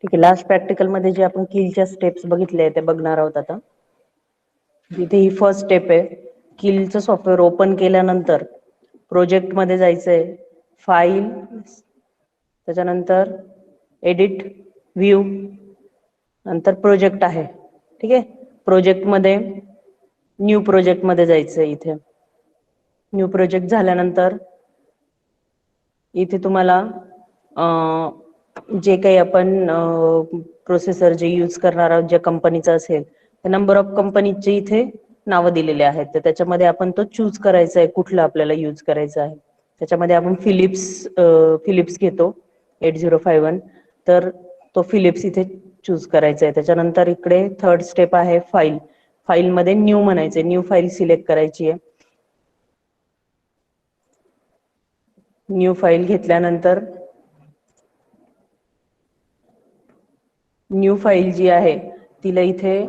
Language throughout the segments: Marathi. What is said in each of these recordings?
ठीक आहे. लास्ट प्रॅक्टिकल मध्ये जे आपण किलच्या स्टेप्स बघितले ते बघणार आहोत आता. इथे ही फर्स्ट स्टेप आहे. किलचं सॉफ्टवेअर ओपन केल्यानंतर प्रोजेक्ट मध्ये जायचंय, फाईल, त्याच्यानंतर एडिट, व्ह्यू, नंतर प्रोजेक्ट आहे. ठीक आहे. प्रोजेक्ट मध्ये न्यू प्रोजेक्ट मध्ये जायचंय. इथे न्यू प्रोजेक्ट झाल्यानंतर इथे तुम्हाला जे काही आपण प्रोसेसर जे यूज करणार आहोत, ज्या कंपनीचा असेल, नंबर ऑफ कंपनीचे इथे नावं दिलेले आहेत. तर त्याच्यामध्ये आपण तो चूज करायचा आहे, कुठलं आपल्याला यूज करायचं आहे. त्याच्यामध्ये आपण फिलिप्स घेतो 8051, तर तो फिलिप्स इथे चूज करायचा आहे. त्याच्यानंतर इकडे थर्ड स्टेप आहे फाईल. फाईल मध्ये न्यू म्हणायचे, न्यू फाईल सिलेक्ट करायची आहे. न्यू फाईल घेतल्यानंतर न्यू फाईल जी आहे तिला इथे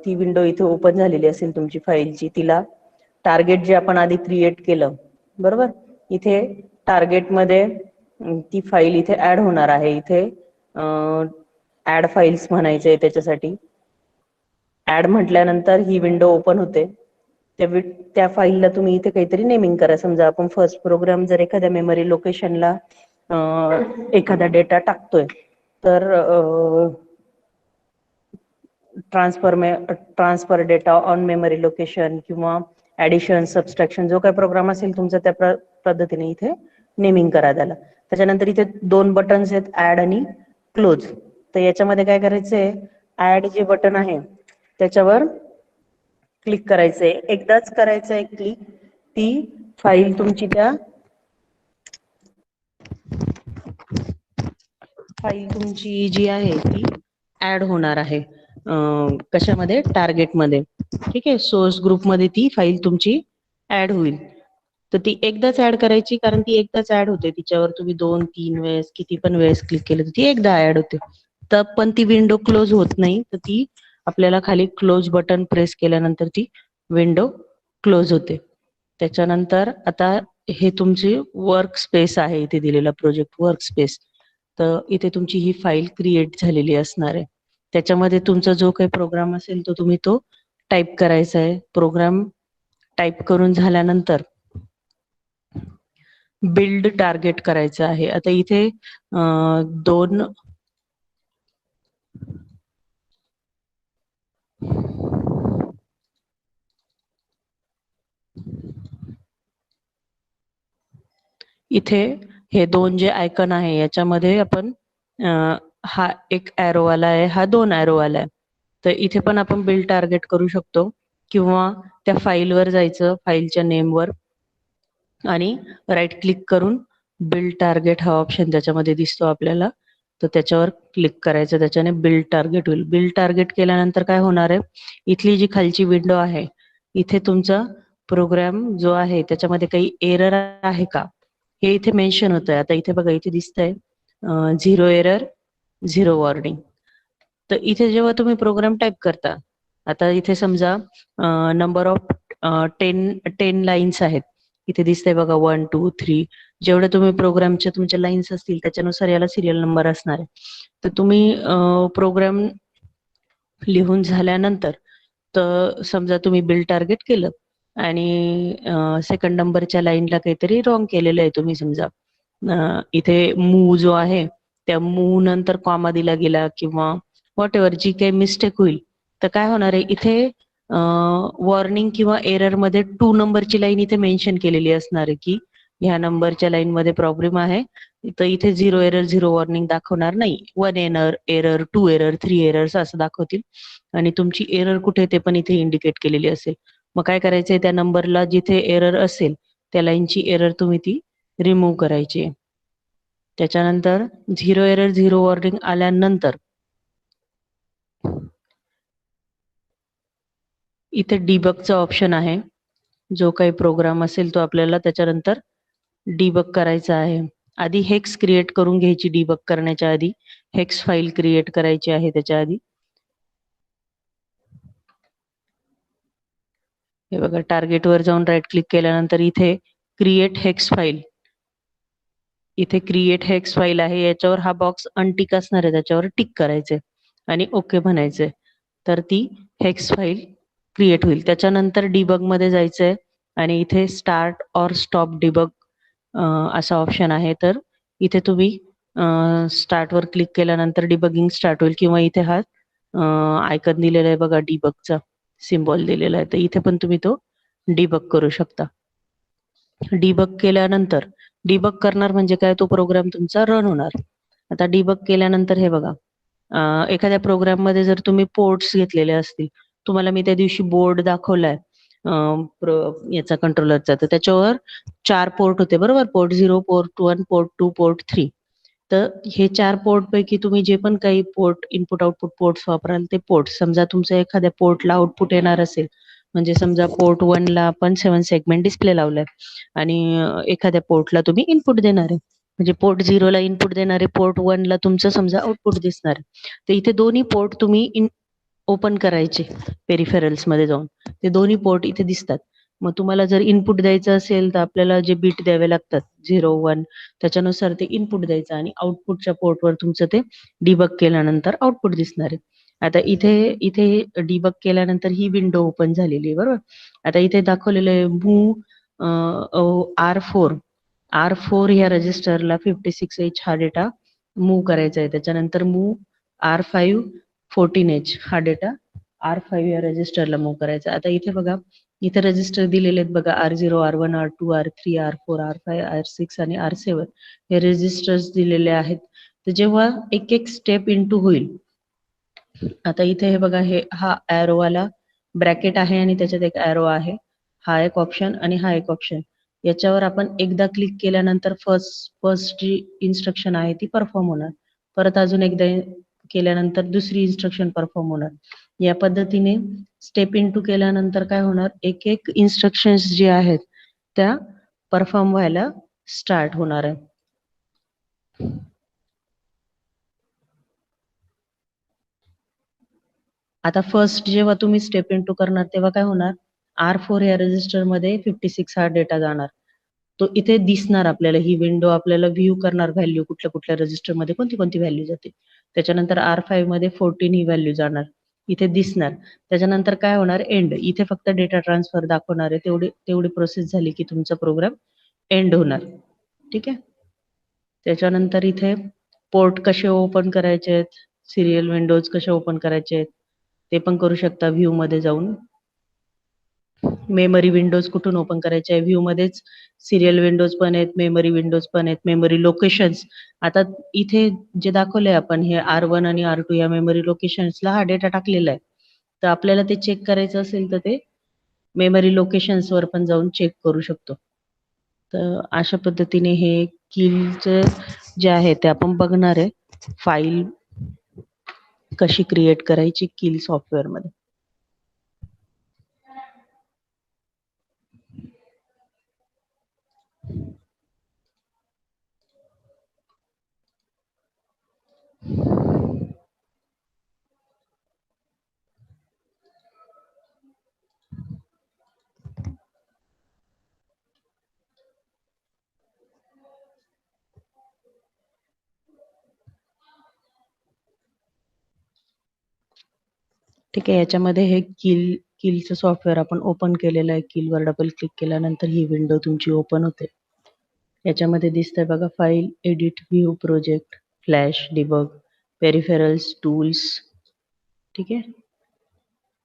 ती विंडो इथे ओपन झालेली असेल तुमची फाईलची. तिला टार्गेट जे आपण आधी क्रिएट केलं, बरोबर, इथे टार्गेटमध्ये ती फाईल इथे ऍड होणार आहे. इथे ऍड फाईल्स म्हणायचे. त्याच्यासाठी ऍड म्हटल्यानंतर ही विंडो ओपन होते. त्या फाईलला तुम्ही इथे काहीतरी नेमिंग करा. समजा आपण फर्स्ट प्रोग्राम जर एखाद्या मेमरी लोकेशनला एखादा डेटा टाकतोय, तर transfer data on memory location किंवा ऍडिशन, सबस्ट्रॅक्शन, जो काही प्रोग्राम असेल तुमचा, त्या पद्धतीने इथे नेमिंग करा त्याला. त्याच्यानंतर इथे दोन बटन्स आहेत, ऍड आणि क्लोज. तर याच्यामध्ये काय करायचंय, ऍड जे बटन आहे त्याच्यावर क्लिक करायचंय. एकदाच करायचंय क्लिक. ती फाईल तुमची त्या फाईल तुमची जी आहे ती ऍड होणार आहे. कशामध्ये, टार्गेटमध्ये. ठीक आहे. सोर्स ग्रुपमध्ये ती फाईल तुमची ऍड होईल. तर ती एकदाच ऍड करायची, कारण ती एकदाच ऍड होते. तिच्यावर तुम्ही 2-3 वेळेस, किती पण वेळेस क्लिक केलं तर ती एकदा ऍड होते. तर पण ती विंडो क्लोज होत नाही. तर ती आपल्याला खाली क्लोज बटन प्रेस केल्यानंतर ती विंडो क्लोज होते. त्याच्यानंतर आता हे तुमची वर्क स्पेस आहे, इथे दिलेला प्रोजेक्ट वर्क स्पेस. तर इथे तुमची ही फाईल क्रिएट झालेली असणार आहे. त्याच्यामध्ये तुमचा जो काही प्रोग्राम असेल तो तुम्ही तो टाईप करायचा आहे. प्रोग्राम टाईप करून झाल्यानंतर बिल्ड टार्गेट करायचं आहे. आता इथे दोन इथे हे दोन जे आयकन आहे याच्यामध्ये आपण हा एक ॲरो वाला आहे, हा 2 ॲरो वाला आहे. तर इथे पण आपण बिल्ड टार्गेट करू शकतो, किंवा त्या फाईलवर जायचं, फाईलच्या नेमवर, आणि राईट क्लिक करून बिल्ड टार्गेट हा ऑप्शन त्याच्यामध्ये दिसतो आपल्याला. तर त्याच्यावर क्लिक करायचं, त्याच्याने बिल्ड टार्गेट होईल. बिल्ड टार्गेट केल्यानंतर काय होणार आहे, इथली जी खालची विंडो आहे इथे तुमचा प्रोग्राम जो आहे त्याच्यामध्ये काही एरर आहे का हे इथे मेन्शन होत आहे. आता इथे बघा, इथे दिसतंय 0 एरर 0 वॉर्निंग. तर इथे जेव्हा तुम्ही प्रोग्राम टाईप करता, आता इथे समजा नंबर ऑफ 10 लाईन्स आहेत. इथे दिसतंय बघा 1 2 3. जेवढे तुम्ही प्रोग्रामच्या तुमच्या लाईन्स असतील त्याच्यानुसार याला सिरियल नंबर असणार आहे. तर तुम्ही प्रोग्राम लिहून झाल्यानंतर, तर समजा तुम्ही बिल्ड टार्गेट केलं आणि सेकंड नंबरच्या लाईनला काहीतरी रॉंग केलेलं आहे तुम्ही. समजा इथे मूव जो आहे त्या मूव नंतर कॉमा दिला गेला किंवा व्हॉट एव्हर जी काही मिस्टेक होईल, तर काय होणार आहे, इथे वॉर्निंग किंवा एरर मध्ये 2 नंबरची लाईन इथे मेन्शन केलेली असणार आहे की ह्या नंबरच्या लाईन मध्ये प्रॉब्लेम आहे. तर इथे 0 एरर 0 वॉर्निंग दाखवणार नाही. 1 एरर 2 एरर 3 एरर्स असं दाखवतील, आणि तुमची एरर कुठे ते पण इथे इंडिकेट केलेली असेल. मग काय करायचंय, त्या नंबरला जिथे एरर असेल त्या लाईनची एरर तुम्ही ती रिमूव्ह करायची. त्याच्यानंतर 0 एरर 0 वॉर्निंग आल्यानंतर इथे डिबगचा ऑप्शन आहे. जो काही प्रोग्राम असेल तो आपल्याला त्याच्यानंतर डिबग करायचा आहे. आधी हेक्स क्रिएट करून घ्यायची. डिबग करण्याच्या आधी हेक्स फाईल क्रिएट करायची आहे. त्याच्या आधी हे बघा, टार्गेटवर जाऊन राईट क्लिक केल्यानंतर इथे क्रिएट हेक्स फाईल इथे क्रिएट हेक्स फाईल आहे, याच्यावर हा बॉक्स अनटिक असणार आहे, त्याच्यावर टिक करायचे आणि ओके म्हणायचे. तर ती हेक्स फाईल क्रिएट होईल. त्याच्यानंतर डिबग मध्ये जायचंय आणि इथे स्टार्ट ऑर स्टॉप डिबग असा ऑप्शन आहे. तर इथे तुम्ही स्टार्टवर क्लिक केल्यानंतर डिबगिंग स्टार्ट होईल, किंवा इथे हा आयकन दिलेला आहे बघा, डिबगचा सिम्बॉल दिलेला आहे, तर इथे पण तुम्ही तो डिबग करू शकता. डिबग केल्यानंतर, डिबग करणार म्हणजे काय, तो प्रोग्राम तुमचा रन होणार. आता डिबग केल्यानंतर हे बघा, एखाद्या प्रोग्राम मध्ये जर तुम्ही पोर्ट्स घेतलेले असतील, तुम्हाला मी त्या दिवशी बोर्ड दाखवलाय याचा कंट्रोलरचा, तर त्याच्यावर 4 पोर्ट होते बरोबर, पोर्ट 0, पोर्ट 1, पोर्ट 2, पोर्ट 3. तर हे 4 पोर्ट पैकी तुम्ही जे पण काही पोर्ट, इनपुट आउटपुट पोर्ट्स वापराल, ते पोर्ट समजा तुमचं एखाद्या पोर्टला आउटपुट येणार असेल, म्हणजे समजा पोर्ट 1 ला आपण 7 सेगमेंट डिस्प्ले लावलाय आणि एखाद्या पोर्टला तुम्ही इनपुट देणार आहे, म्हणजे पोर्ट 0 ला इनपुट देणारे, पोर्ट 1 ला तुमचं समजा आउटपुट दिसणार आहे. तर इथे दोन्ही पोर्ट तुम्ही ओपन करायचे पेरिफेरल्स मध्ये जाऊन, ते दोन्ही पोर्ट इथे दिसतात. मग तुम्हाला जर इनपुट द्यायचं असेल तर आपल्याला जे बीट द्यावे लागतात 0, 1, त्याच्यानुसार ते इनपुट द्यायचं आणि आउटपुटच्या पोर्टवर तुमचं ते डिबग केल्यानंतर आउटपुट दिसणार आहे. आता इथे इथे डिबग केल्यानंतर ही विंडो ओपन झालेली आहे बरोबर. आता इथे दाखवलेलं आहे R4 ह्या रजिस्टरला 56H हा डेटा मूव्ह करायचा आहे. त्याच्यानंतर R5 14H हा डेटा R5 या रजिस्टरला मूव्ह करायचा. आता इथे बघा, इथे रजिस्टर दिलेले आहेत बघा, R0, R1, R2, R3, R4, R5, R6 आणि R7 हे रजिस्टर्स दिलेले आहेत. तर जेव्हा एक एक स्टेप इनटू होईल, आता इथे हे बघा, हा एरोवाला ब्रॅकेट आहे आणि त्याच्यात एक एरो आहे, हा एक ऑप्शन आणि हा एक ऑप्शन. याच्यावर आपण एकदा क्लिक केल्यानंतर फर्स्ट जी इन्स्ट्रक्शन आहे ती परफॉर्म होणार, परत अजून एकदा केल्यानंतर दुसरी इन्स्ट्रक्शन परफॉर्म होणार. या पद्धतीने स्टेप इनटू केल्यानंतर काय होणार, एक एक इन्स्ट्रक्शन्स जे आहेत त्या परफॉर्म व्हायला स्टार्ट होणार आहे. आता फर्स्ट जेव्हा तुम्ही स्टेप इनटू करणार तेव्हा काय होणार, R4 या रजिस्टर मध्ये 56 हा डेटा जाणार, तो इथे दिसणार आपल्याला, ही विंडो आपल्याला व्ह्यू करणार व्हॅल्यू, कुठल्या कुठल्या रजिस्टर मध्ये कोणती कोणती व्हॅल्यू जाते. त्याच्यानंतर R5 मध्ये 14 ही व्हॅल्यू जाणार, इथे दिसणार. त्याच्यानंतर काय होणार, एंड, इथे फक्त डेटा ट्रान्सफर दाखवणार आहे, तेवढी प्रोसेस झाली की तुमचा प्रोग्राम एंड होणार. ठीक आहे. त्याच्यानंतर इथे पोर्ट कसे ओपन करायचे आहेत, सिरियल विंडोज कसे ओपन करायचे आहेत ते पण करू शकता व्ह्यू मध्ये जाऊन. मेमरी विंडोज कुठून ओपन करायचे आहे, व्ह्यू मध्येच सिरियल विंडोज पण आहेत, मेमरी विंडोज पण आहेत, मेमरी लोकेशन्स. आता इथे जे दाखवले आपण, हे R1 आणि R2 या मेमरी लोकेशन्सला हा डेटा टाकलेला आहे, तर आपल्याला ते चेक करायचं असेल तर ते मेमरी लोकेशन्स वर पण जाऊन चेक करू शकतो. तर अशा पद्धतीने हे किलचे जे आहे ते आपण बघणार आहे, फाईल कशी क्रिएट करायची किल सॉफ्टवेअर मध्ये. ठीक आहे. याच्यामध्ये हे किलचं सॉफ्टवेअर आपण ओपन केलेलं आहे. किलवर डबल क्लिक केल्यानंतर ही विंडो तुमची ओपन होते. याच्यामध्ये दिसतंय बघा, file, edit, view, project, flash, debug, peripherals, tools. ठीक आहे.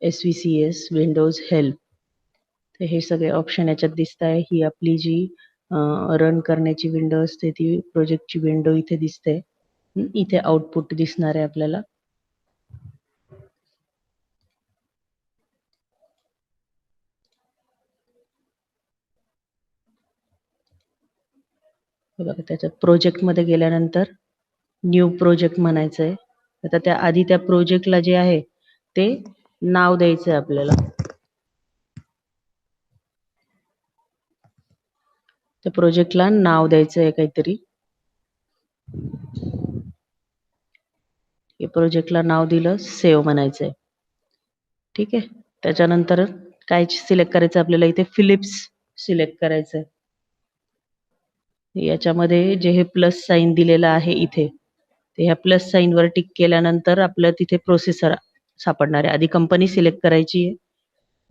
SVCS, विंडोज हेल्प, तर हे सगळे ऑप्शन याच्यात दिसत आहे. ही आपली जी रन करण्याची विंडो असते ती प्रोजेक्टची विंडो इथे दिसते. इथे आउटपुट दिसणार आहे आपल्याला. बघा, त्याच्यात प्रोजेक्ट मध्ये गेल्यानंतर न्यू प्रोजेक्ट म्हणायचं आहे. आता त्या आधी त्या प्रोजेक्टला जे आहे ते नाव द्यायचं आहे आपल्याला. त्या प्रोजेक्टला नाव द्यायचं आहे काहीतरी. हे प्रोजेक्टला नाव दिलं, सेव्ह म्हणायचं आहे. ठीक आहे. त्याच्यानंतर काय सिलेक्ट करायचं आपल्याला, इथे फिलिप्स सिलेक्ट करायचं आहे. याच्यामध्ये जे हे प्लस साईन दिलेलं आहे इथे, ते ह्या प्लस साईन वर टिक केल्यानंतर आपलं तिथे प्रोसेसर सापडणार आहे. आधी कंपनी सिलेक्ट करायची आहे.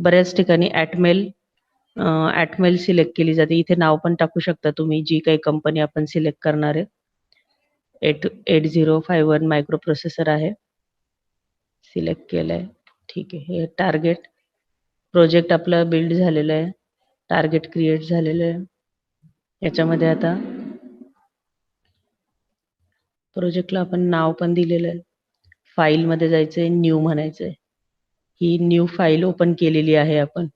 बऱ्याच ठिकाणी ॲटमेल सिलेक्ट केली जाते. इथे नाव पण टाकू शकता तुम्ही जी काही कंपनी आपण सिलेक्ट करणार आहे. 8051 मायक्रो प्रोसेसर आहे, सिलेक्ट केलंय. ठीक आहे. हे टार्गेट प्रोजेक्ट आपला बिल्ड झालेलं आहे, टार्गेट क्रिएट झालेलं आहे. याच्यामध्ये आता प्रोजेक्टला आपण नाव पण दिलेलं आहे. फाईलमध्ये जायचंय, न्यू म्हणायचंय. ही न्यू फाईल ओपन केलेली आहे आपण.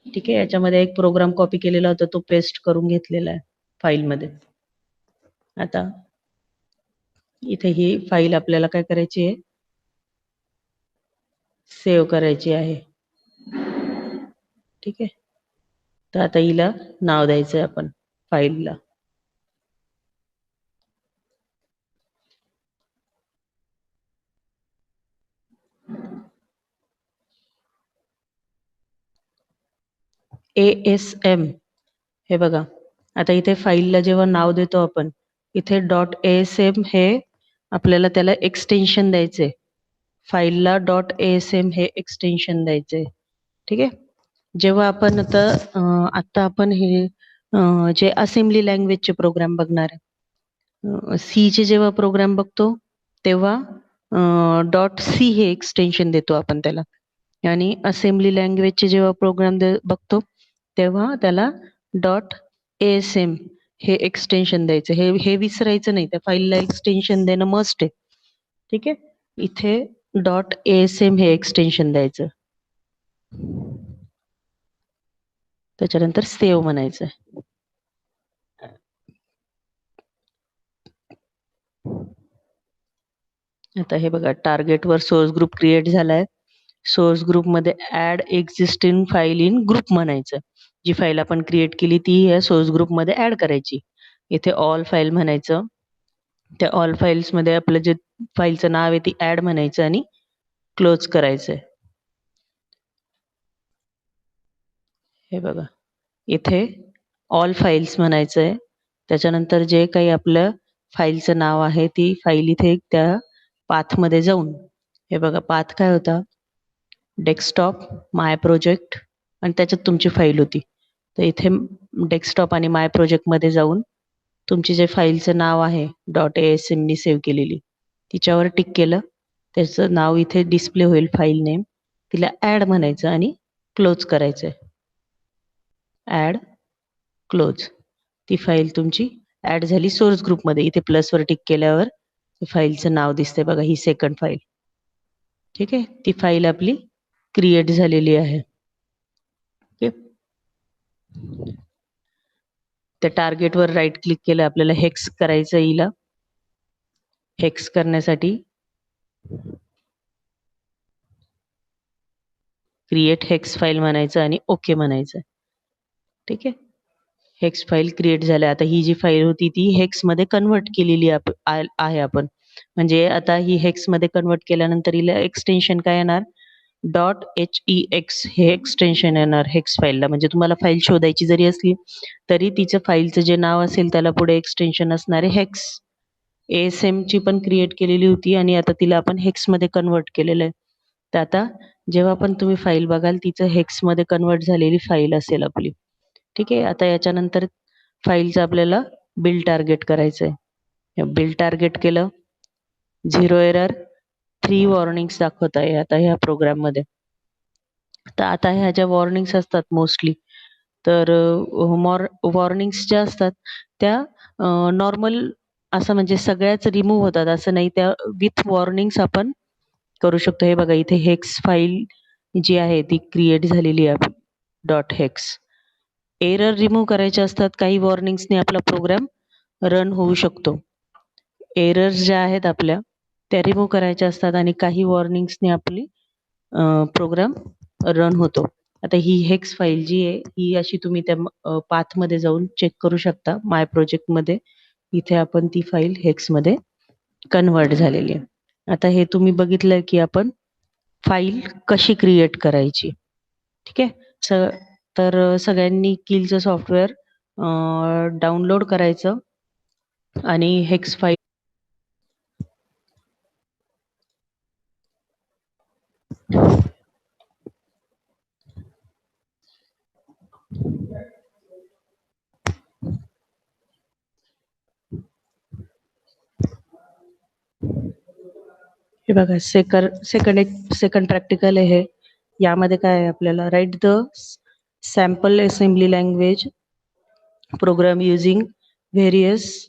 ठीक आहे. याच्यामध्ये एक प्रोग्राम कॉपी केलेला होता, तो पेस्ट करून घेतलेला आहे फाईलमध्ये. आता इथे ही फाईल आपल्याला काय करायची आहे, सेव्ह करायची आहे. ठीक आहे. तर आता हिला नाव द्यायचंय आपण फाईलला. ASM. हे बघा, आता इथे फाईलला जेव्हा नाव देतो आपण, इथे .asm हे आपल्याला त्याला एक्सटेन्शन द्यायचे. फाईलला .asm हे एक्सटेन्शन द्यायचे. ठीक आहे. जेव्हा आपण आता आपण हे जे असेंब्ली लँग्वेजचे प्रोग्राम बघणार आहे, सी चे जेव्हा प्रोग्राम बघतो तेव्हा .c हे एक्सटेन्शन देतो आपण त्याला, आणि असेंब्ली लँग्वेजचे जेव्हा प्रोग्राम बघतो तेव्हा त्याला .asm हे एक्सटेन्शन द्यायचं. हे हे विसरायचं नाही, त्या फाईलला एक्सटेन्शन देणं मस्ट आहे. ठीक आहे. इथे .asm हे एक्सटेन्शन द्यायचं. त्याच्यानंतर सेव्ह म्हणायचं. आता हे बघा, टार्गेटवर सोर्स ग्रुप क्रिएट झालाय. सोर्स ग्रुपमध्ये add existing file in group म्हणायचं. जी फाईल आपण क्रिएट केली ती या सोर्स ग्रुपमध्ये ऍड करायची. इथे ऑल फाईल म्हणायचं. त्या ऑल फाईल्समध्ये आपलं जे फाईलचं नाव आहे ती ऍड म्हणायचं आणि क्लोज करायचंय. हे बघा, इथे ऑल फाईल्स म्हणायचंय. त्याच्यानंतर जे काही आपलं फाईलचं नाव आहे ती फाईल इथे त्या पाथमध्ये जाऊन, हे बघा पाथ काय होता, डेस्कटॉप, माय प्रोजेक्ट, आणि त्याच्यात तुमची फाईल होती. तर इथे डेस्कटॉप आणि माय प्रोजेक्टमध्ये जाऊन तुमची जे फाईलचं नाव आहे .asm नी सेव्ह केलेली, तिच्यावर टिक केलं, त्याचं नाव इथे डिस्प्ले होईल, फाईल नेम. तिला ॲड म्हणायचं आणि क्लोज करायचं. Add, close. ती फाईल तुमची ॲड झाली सोर्स ग्रुपमध्ये. इथे प्लसवर टिक केल्यावर फाईलचं नाव दिसतंय बघा, ही सेकंड फाईल. ठीक आहे. ती फाईल आपली क्रिएट झालेली आहे. त्या टार्गेटवर राईट क्लिक केलं, आपल्याला हेक्स करायचं. हिला हेक्स करण्यासाठी क्रिएट हेक्स फाईल म्हणायचं आणि ओके म्हणायचं. ठीक आहे. हेक्स फाईल क्रिएट झाल्या. आता ही जी फाईल होती ती हेक्समध्ये कन्व्हर्ट केलेली आहे आपण. म्हणजे आता ही हेक्समध्ये कन्व्हर्ट केल्यानंतर हिला एक्सटेन्शन काय येणार, .hex हे एक्सटेन्शन येणार हेक्स फाईलला. म्हणजे तुम्हाला फाईल शोधायची जरी असली तरी तिचं फाईलचं जे नाव असेल त्याला पुढे एक्सटेन्शन असणार आहे हेक्स. ASM ची पण क्रिएट केलेली होती आणि आता तिला आपण हेक्समध्ये कन्व्हर्ट केलेलं आहे. तर आता जेव्हा पण तुम्ही फाईल बघाल तिचं हेक्समध्ये कन्व्हर्ट झालेली फाईल असेल आपली. ठीक आहे. आता याच्यानंतर फाईलचं आपल्याला बिल टार्गेट करायचं आहे. बिल टार्गेट केलं, 0 एरर, 3 वॉर्निंग्स दाखवत आहे आता ह्या प्रोग्राममध्ये. तर आता ह्या ज्या वॉर्निंग्स असतात मोस्टली, तर वॉर्निंग्स ज्या असतात त्या नॉर्मल असं म्हणजे सगळ्याच रिमूव्ह होतात असं नाही, त्या विथ वॉर्निंग्स आपण करू शकतो. हे बघा, इथे हेक्स फाईल जी आहे ती क्रिएट झालेली आहे .hex. एरर रिमूव्ह करायचे असतात. काही वॉर्निंग्सने आपला प्रोग्राम रन होऊ शकतो. एरर्स ज्या आहेत आपल्या त्या रिमूव्ह करायच्या असतात आणि काही वॉर्निंग्सने आपली प्रोग्राम रन होतो. आता ही हेक्स फाईल जी आहे ही अशी तुम्ही त्या पाथमध्ये जाऊन चेक करू शकता. माय प्रोजेक्टमध्ये इथे आपण ती फाईल हेक्समध्ये कन्व्हर्ट झालेली आहे. आता हे तुम्ही बघितलं की आपण फाईल कशी क्रिएट करायची. ठीक आहे. तर सगळ्यांनी किलचं सॉफ्टवेअर डाउनलोड करायचं आणि हेक्स फाईल हे बघा सेकंड प्रॅक्टिकल आहे हे. यामध्ये काय आहे आपल्याला write the sample assembly language program using various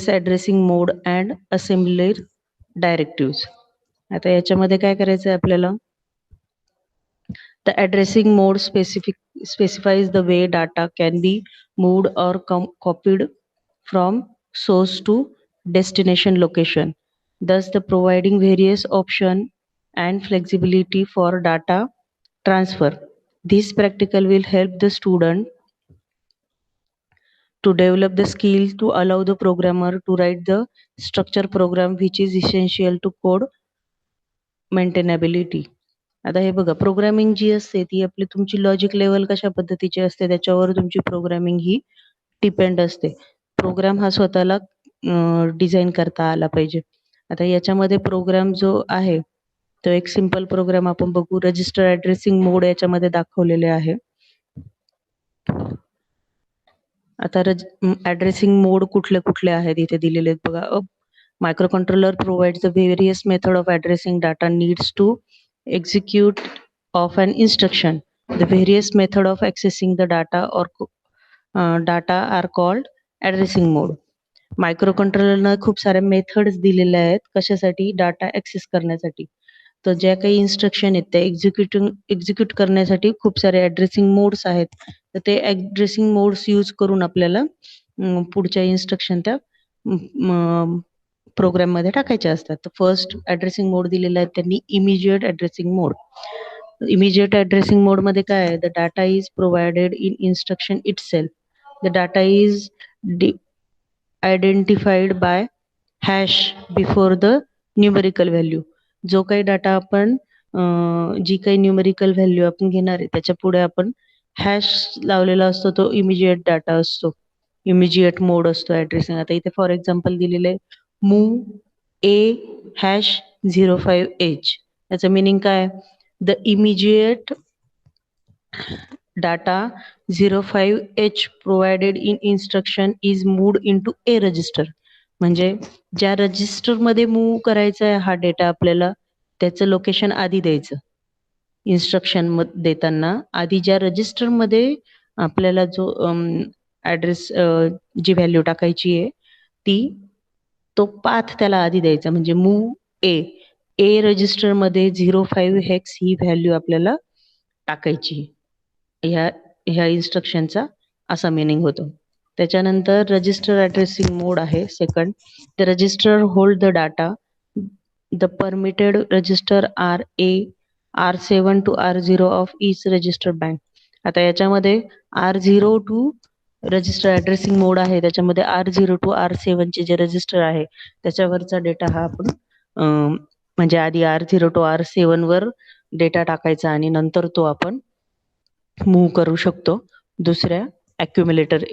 addressing mode and assembly directives. आता याच्यामध्ये काय करायचं आहे आपल्याला, the addressing mode specifies the way data can be moved or copied from source to destination location, thus the providing various option and flexibility for data transfer. This practical will help the student to develop the skill to allow the programmer to write the structure program which is essential to code maintainability. आता हे बघा, प्रोग्रामिंग जी असते ती आपली तुमची लॉजिक लेवल कशा पद्धतीची असते त्याच्यावर तुमची प्रोग्रामिंग ही डिपेंड असते. प्रोग्राम हा स्वतःला डिझाईन करता आला पाहिजे. आता याच्यामध्ये प्रोग्राम जो आहे तो एक सिंपल प्रोग्राम आपण बघू. रजिस्टर ॲड्रेसिंग मोड याच्यामध्ये दाखवलेले आहे. आता ॲड्रेसिंग मोड कुठले कुठले आहेत इथे दिलेले आहेत बघा. Microcontroller provides the various method of addressing data needs to execute of an instruction. The various method of accessing the data are called addressing mode. मायक्रोकंट्रोलरनं खूप साऱ्या मेथड्स दिलेल्या आहेत कशासाठी, डाटा ॲक्सेस करण्यासाठी. तर ज्या काही इन्स्ट्रक्शन आहेत त्या एक्झिक्यूट करण्यासाठी खूप सारे ॲड्रेसिंग मोड्स आहेत. तर ते ॲड्रेसिंग मोड्स यूज करून आपल्याला पुढच्या इन्स्ट्रक्शन त्या प्रोग्राममध्ये टाकायचे असतात. तर फर्स्ट ॲड्रेसिंग मोड दिलेला आहे त्यांनी immediate addressing mode. Immediate addressing मोडमध्ये काय आहे, the data is provided in instruction itself. The data is identified by hash before the numerical value. जो काही डाटा आपण जी काही न्यूमेरिकल व्हॅल्यू आपण घेणार आहे त्याच्या पुढे आपण हॅश लावलेला असतो, तो इमिजिएट डाटा असतो, इमिजिएट मोड असतो ॲड्रेसिंग. आता इथे फॉर एक्झाम्पल दिलेलं आहे मूव ए हॅश 05H. याचं मिनिंग काय, the immediate data 05H provided in instruction is moved into A register. म्हणजे ज्या रजिस्टरमध्ये मूव्ह करायचा आहे हा डेटा आपल्याला त्याचं लोकेशन आधी द्यायचं. इन्स्ट्रक्शन देताना आधी ज्या रजिस्टरमध्ये आपल्याला जो ॲड्रेस जी व्हॅल्यू टाकायची आहे ती, तो पाथ त्याला आधी द्यायचा. म्हणजे मूव्ह ए रजिस्टरमध्ये 05 हेक्स ही व्हॅल्यू आपल्याला टाकायची. ह्या इन्स्ट्रक्शनचा असा मीनिंग होतो. त्याच्यानंतर रजिस्टर ॲड्रेसिंग मोड आहे second. The register hold the data. The permitted register R7 to R0 of each resistor bank. आता याच्यामध्ये R0 टू रजिस्टर ॲड्रेसिंग मोड आहे, त्याच्यामध्ये R0 to R7 चे जे रजिस्टर आहे त्याच्यावरचा डेटा हा आपण म्हणजे आधी R0 to R7 वर डेटा टाकायचा आणि नंतर तो आपण मूव्ह करू शकतो दुसऱ्या ॲक्युम्युलेटर.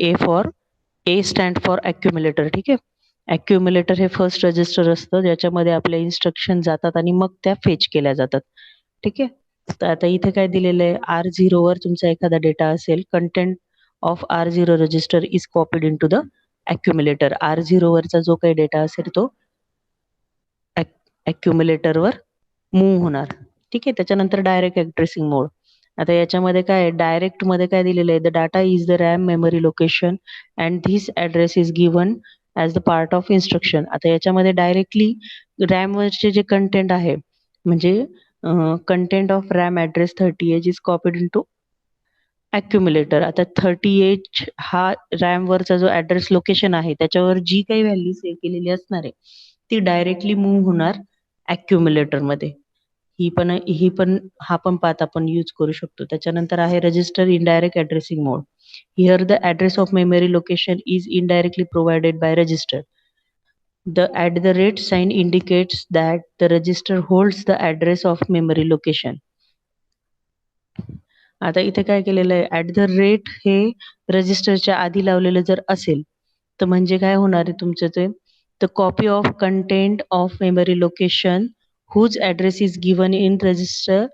ए स्टँड फॉर ॲक्युम्युलेटर. ठीक आहे. ॲक्युम्युलेटर हे फर्स्ट रजिस्टर असतं ज्याच्यामध्ये आपल्या इन्स्ट्रक्शन जातात आणि मग त्या फेच केल्या जातात. ठीक आहे. तर आता इथे काय दिलेलं आहे, R0 वर तुमचा एखादा डेटा असेल, content of R0 register is copied into the accumulator. R0 वरचा जो काही डेटा असेल तो ॲक्युम्युलेटरवर मूव्ह होणार. ठीक आहे. त्याच्यानंतर डायरेक्ट ॲड्रेसिंग मोड. आता याच्यामध्ये काय आहे, डायरेक्टमध्ये काय दिलेलं आहे, the data is the RAM memory location and this address is given as the part of instruction. आता याच्यामध्ये डायरेक्टली रॅमवरचे जे कंटेंट आहे म्हणजे content of RAM address 30H is copied into accumulator. आता 30H हा रॅमवरचा जो ॲड्रेस लोकेशन आहे त्याच्यावर जी काही व्हॅल्यू सेव्ह केलेली असणार आहे ती डायरेक्टली मूव्ह होणार ॲक्युम्युलेटरमध्ये. हा पण पाथ आपण यूज करू शकतो. त्याच्यानंतर आहे register indirect addressing mode. Here the address of memory location is indirectly provided by register. The @ sign indicates that the register holds the address of memory location. आता इथे काय केलेलं आहे, ॲट द रेट हे रजिस्टरच्या आधी लावलेलं जर असेल तर म्हणजे काय होणार आहे तुमचं ते, the copy of content of memory location whose address is given in register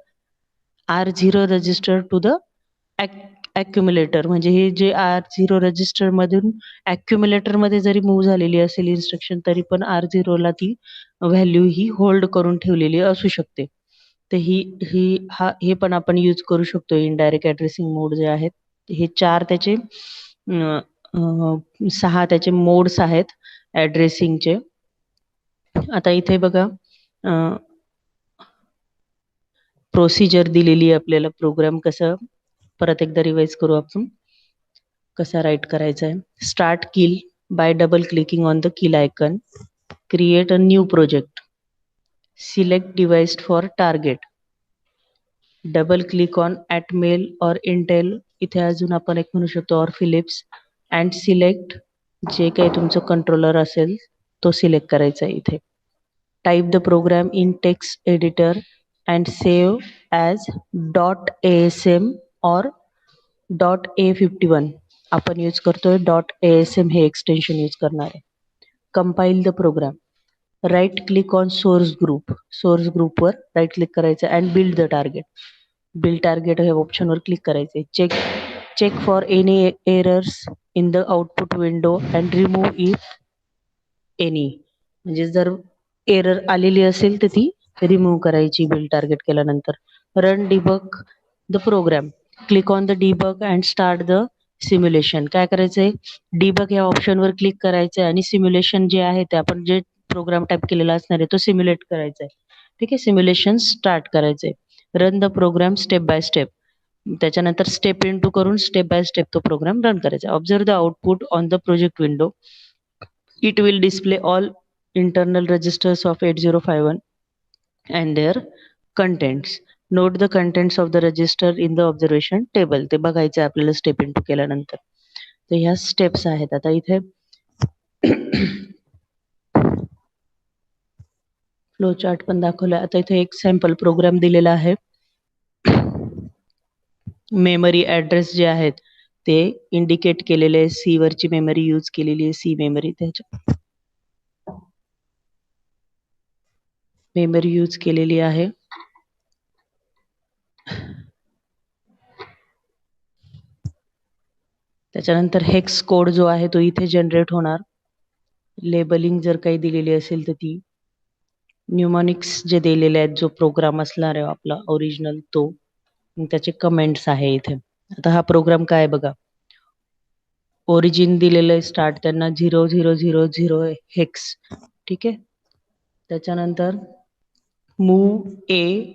R0 register to the accumulator. म्हणजे हे जे R0 रजिस्टरमधून ॲक्युम्युलेटरमध्ये जरी मूव्ह झालेली असेल इन्स्ट्रक्शन, तरी पण R0ला ती व्हॅल्यू ही होल्ड करून ठेवलेली असू शकते. तर ही ही हा हे पण आपण यूज करू शकतो. इनडायरेक्ट ॲड्रेसिंग मोड जे आहेत, हे 4 त्याचे 6 त्याचे मोड्स आहेत ॲड्रेसिंगचे. आता इथे बघा प्रोसिजर दिलेली आहे आपल्याला. प्रोग्राम कसं परत एकदा रिवाइज करू आपण. कसा राईट करायचा आहे. Start Keil by double clicking on the Keil icon. Create a new project. Select device for target. Double click on Atmel or Intel. इथे अजून आपण एक म्हणू शकतो ऑर फिलिप्स. अँड सिलेक्ट जे काही तुमचं कंट्रोलर असेल तो सिलेक्ट करायचा आहे इथे. Type the program in text editor and save as .asm और .a51 आपण यूज करतोय. .asm हे एक्सटेन्शन यूज करणार आहे. Compile the program. Right click on source group. Source ग्रुपवर राईट क्लिक करायचं and build the target. Build target हे ऑप्शनवर क्लिक करायचं आहे. Check for any errors in the output window and remove if any. म्हणजे जर एरर आलेली असेल तर ती रिमूव्ह करायची बिल्ड टार्गेट केल्यानंतर. Run debug the program. Click on the debug and start the simulation. काय करायचंय, डिबग या ऑप्शनवर क्लिक करायचंय आणि सिम्युलेशन जे आहे ते आपण जे प्रोग्राम टाईप केलेला असणार आहे तो सिम्युलेट करायचा आहे. ठीक आहे, सिम्युलेशन स्टार्ट करायचंय. Run the program step by step. त्याच्यानंतर स्टेप इन टू करून स्टेप बाय स्टेप तो प्रोग्राम रन करायचा. Observe the output on the project window. It will display all internal registers of 8051 and their contents. Note the contents of the register in the observation table. ते बघायचं आपल्याला स्टेप इन टू केल्यानंतर. तर ह्या स्टेप्स आहेत. आता इथे फ्लो चार्ट पण दाखवला. आता इथे एक सॅम्पल प्रोग्राम दिलेला आहे. मेमरी ॲड्रेस जे आहेत ते इंडिकेट केलेले आहे. सी वरची मेमरी यूज केलेली आहे. सी मेमरी त्याच्या मेमरी यूज केलेली आहे. त्याच्यानंतर हेक्स कोड जो आहे तो इथे जनरेट होणार. लेबलिंग जर काही दिलेली असेल तर ती. न्यूमॉनिक्स जे दिलेले आहेत, जो प्रोग्राम असणार आहे आपला ओरिजिनल तो, त्याचे कमेंट्स आहे इथे. आता हा प्रोग्राम काय बघा, ओरिजिन दिलेलं आहे स्टार्ट त्यांना 0000 हेक्स. ठीक आहे. त्याच्यानंतर मूव ए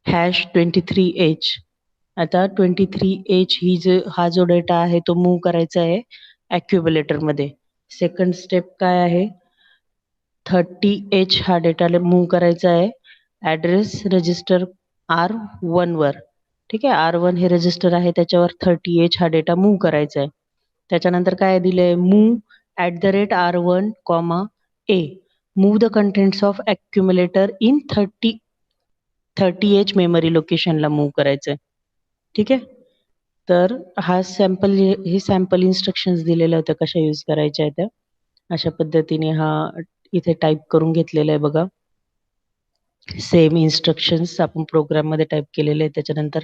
#23h. आता 23h हा जो डेटा आहे तो मूव्ह करायचा आहे ॲक्युम्युलेटरमध्ये. सेकंड स्टेप काय आहे, 30h हा डेटा मूव्ह करायचा आहे ॲड्रेस रजिस्टर R1 वर. ठीक आहे, R1 हे रजिस्टर आहे त्याच्यावर 30h हा डेटा मूव्ह करायचा आहे. त्याच्यानंतर काय दिलंय, move @R1, A. Move the contents of accumulator in 30h memory लोकेशनला मूव्ह करायचंय. ठीक आहे. तर हा सॅम्पल, हे सॅम्पल इन्स्ट्रक्शन्स दिलेल्या होत्या कशा यूज करायच्या आहेत त्या. अशा पद्धतीने हा इथे टाईप करून घेतलेला आहे बघा. सेम इन्स्ट्रक्शन्स आपण प्रोग्राममध्ये टाईप केलेले आहे. त्याच्यानंतर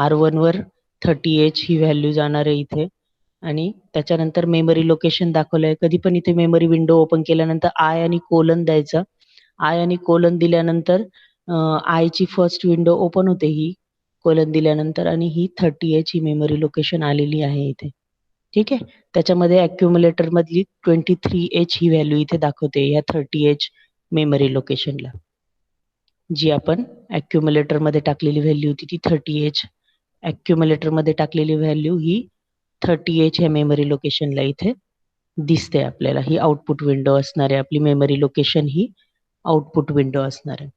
R1 वर 30h ही व्हॅल्यू जाणार आहे इथे. आणि त्याच्यानंतर मेमरी लोकेशन दाखवलं आहे. कधी पण इथे मेमरी विंडो ओपन केल्यानंतर आय आणि कोलन द्यायचा. आय आणि कोलन दिल्यानंतर आयची फर्स्ट विंडो ओपन होते ही कोलन दिल्यानंतर, आणि ही 30h ही मेमरी लोकेशन आलेली आहे इथे. ठीक आहे. त्याच्यामध्ये ॲक्युम्युलेटर मधली 23h ही व्हॅल्यू इथे दाखवते या 30h मेमरी लोकेशनला. जी आपण ॲक्युम्युलेटर मध्ये टाकलेली व्हॅल्यू होती ती 30h. ॲक्युम्युलेटर मध्ये टाकलेली व्हॅल्यू ही 30h ह्या मेमरी लोकेशनला इथे दिसते आपल्याला. ही आउटपुट विंडो असणार आहे आपली. मेमरी लोकेशन ही आउटपुट विंडो असणार आहे.